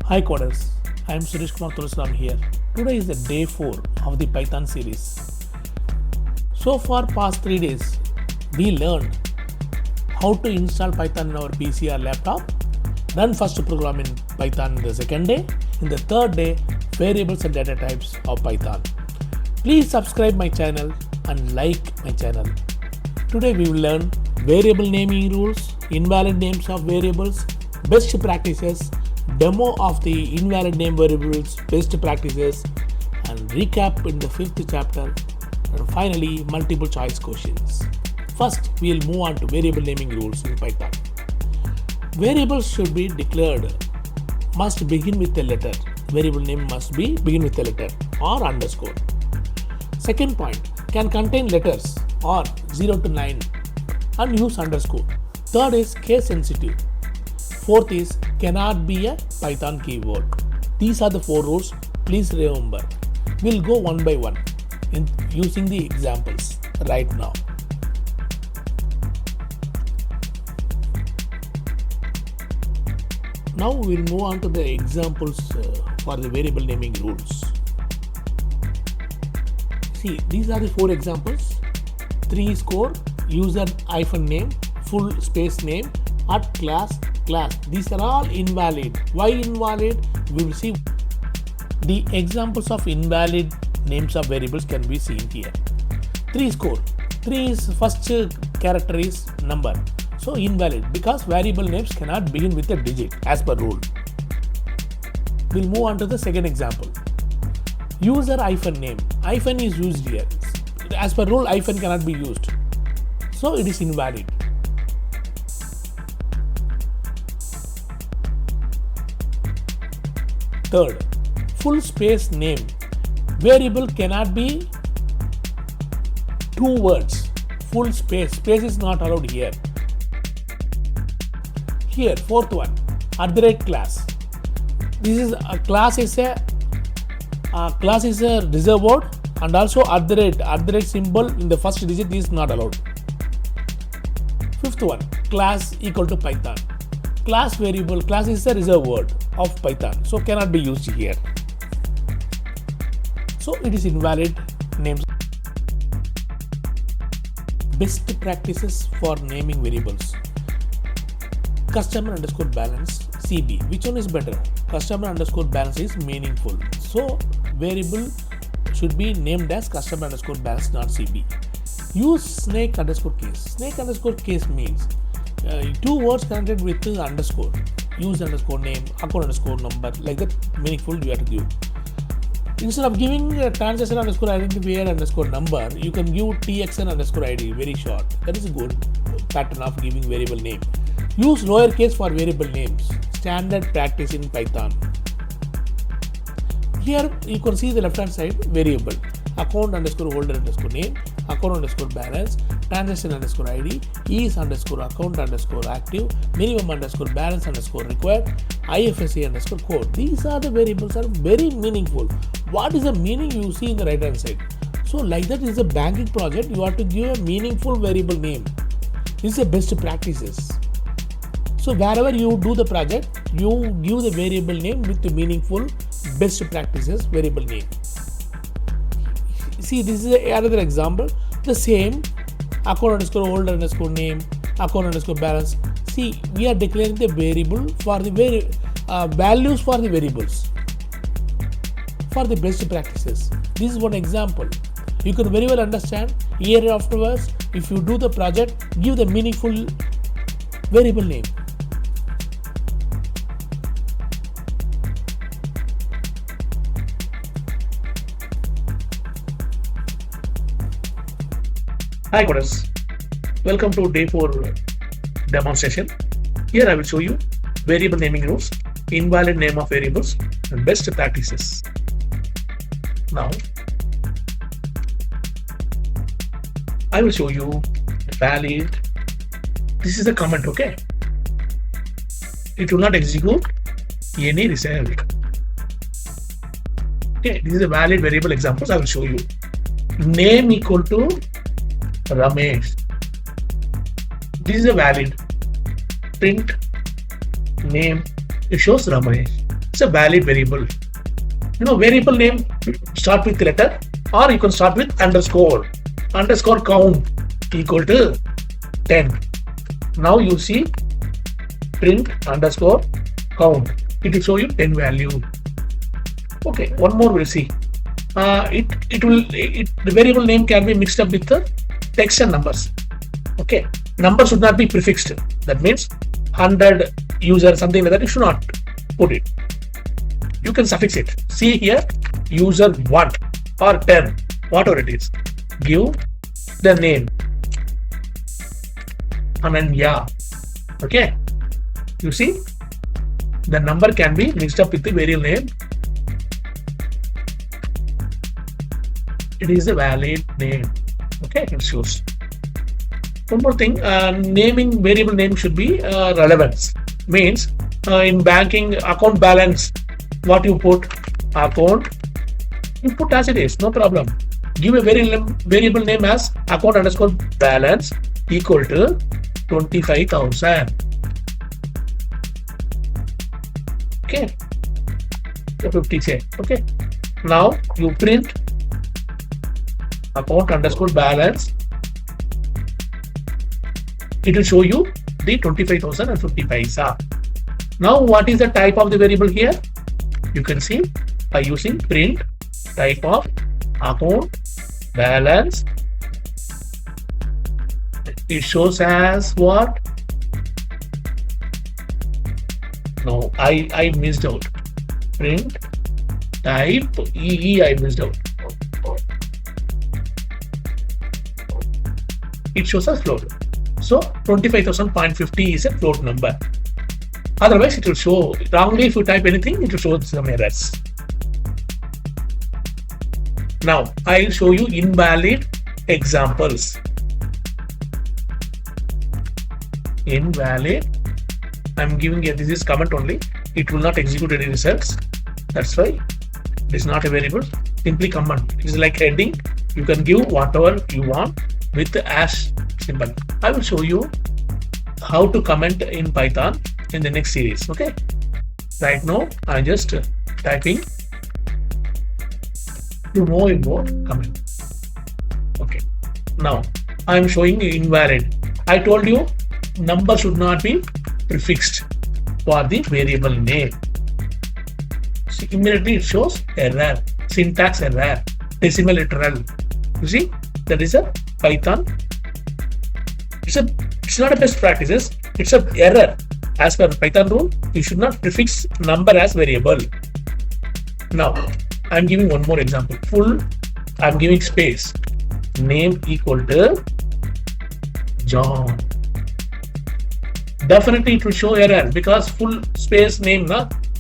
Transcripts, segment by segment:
Hi coders, I am Suresh Kumar Tulsiram here. Today is the day 4 of the Python series. So far past 3 days, we learned how to install Python in our PC or laptop, run first program in Python in the second day, in the third day, variables and data types of Python. Please subscribe my channel and like my channel. Today we will learn variable naming rules, invalid names of variables, best practices, demo of the invalid name variables, best practices, and recap in the 5th chapter, and finally multiple choice questions. First, we will move on to variable naming rules in Python. Variables should be declared, must begin with a letter. Variable name must begin with a letter or underscore. Second point, can contain letters or 0 to 9 and use underscore. Third is case sensitive. Fourth is cannot be a Python keyword. These are the 4 rules. Please remember. We'll go one by one in using the examples right now. Now we'll move on to the examples for the variable naming rules. See, these are the 4 examples. 3 is core, user -name, full space name, at class. These are all invalid. Why invalid? We will see. The examples of invalid names of variables can be seen here. 3 is core. 3 is first character is number. So invalid because variable names cannot begin with a digit as per rule. We'll move on to the second example. User -name. Hyphen is used here. As per rule, hyphen cannot be used. So it is invalid. Third, full space name. Variable cannot be 2 words. Full space. Space is not allowed here. Here, fourth one, @class. This is a class is a reserved word, and also @ symbol in the first digit is not allowed. Fifth one, class equal to Python. Class variable, class is a reserved word of Python, so cannot be used here. So it is invalid names. Best practices for naming variables. Customer_balance, CB. Which one is better? Customer_balance is meaningful. So variable should be named as customer_balance, not CB. Use snake_case. Snake_case means 2 words connected with underscore. Use underscore name, account underscore number, like that meaningful you have to give. Instead of giving a transaction underscore identifier underscore number, you can give TXN underscore ID, very short. That is a good pattern of giving variable name. Use lowercase for variable names. Standard practice in Python. Here you can see the left hand side variable. Account underscore holder underscore name, account underscore balance, transaction underscore ID, is underscore account underscore active, minimum underscore balance underscore required, IFSC underscore code. These are the variables are very meaningful. What is the meaning you see in the right hand side? So like that is a banking project. You have to give a meaningful variable name. This is the best practices. So wherever you do the project, you give the variable name with the meaningful best practices variable name. See, this is another example. The same account underscore holder underscore name, account underscore balance. See, we are declaring the variable for the values for the variables for the best practices. This is one example. You can very well understand. Here afterwards, if you do the project, give the meaningful variable name. Hi coders, welcome to day 4 demonstration. Here I will show you variable naming rules, invalid name of variables, and best practices. Now I will show you valid. This is the comment, okay? It will not execute any result. Okay, this is a valid variable examples I will show you. Name equal to Ramesh. This is a valid. Print name, it shows Ramesh. It's a valid variable. Variable name start with letter, or you can start with underscore. Underscore count equal to 10. Now you see print underscore count. It will show you 10 value. Okay, one more we'll see. The variable name can be mixed up with the text and numbers. Okay, number should not be prefixed. That means 100 user, something like that. You should not put it. You can suffix it. See here, user 1 or 10, whatever it is. Give the name Ananya. Okay, you see the number can be mixed up with the variable name. It is a valid name. Okay, it shows. One more thing, naming variable name should be relevance. Means in banking, account balance, what you put, account, you put as it is, no problem. Give a variable name as account underscore balance equal to 25,000. Okay, 50K. Okay, now you print account underscore balance. It will show you the 25,050 paisa. Now what is the type of the variable here? You can see by using print type of account balance. It shows as what? No, I missed out. Print type EE, I missed out. It shows as float. So 25,000.50 is a float number. Otherwise, it will show wrongly. If you type anything, it will show some errors. Now, I will show you invalid examples. Invalid. I'm giving you this is comment only. It will not execute any results. That's why it is not a variable. Simply comment. It is like heading. You can give whatever you want with the hash symbol. I will show you how to comment in Python in the next series. Okay. Right now, I'm just typing to know about comment. Okay. Now, I'm showing invalid. I told you number should not be prefixed for the variable name. So immediately it shows error, syntax error, decimal literal. You see, that is a Python. It's not a best practices. It's a error. As per Python rule, you should not prefix number as variable. Now, I'm giving one more example. Full, I'm giving space. Name equal to John. Definitely it will show error because full space name,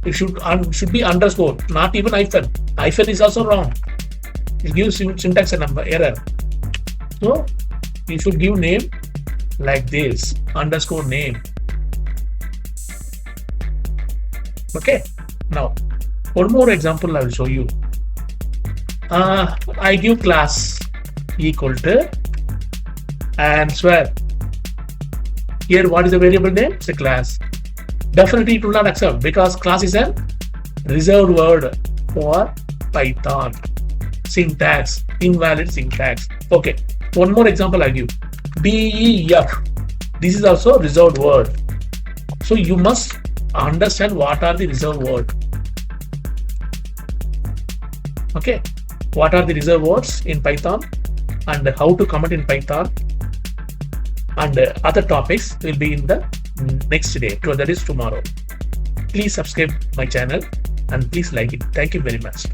it should be underscore, not even hyphen. Hyphen is also wrong. It gives syntax a number error. So you should give name like this, underscore name. Okay. Now one more example I will show you. I give class equal to and swear. Here what is the variable name? It's a class. Definitely it will not accept because class is a reserved word for Python. Syntax, invalid syntax. Okay, one more example I give. DEF. This is also reserved word. So you must understand what are the reserved word. Okay, what are the reserved words in Python and how to comment in Python, and other topics will be in the next day, that is tomorrow. Please subscribe my channel and please like it. Thank you very much.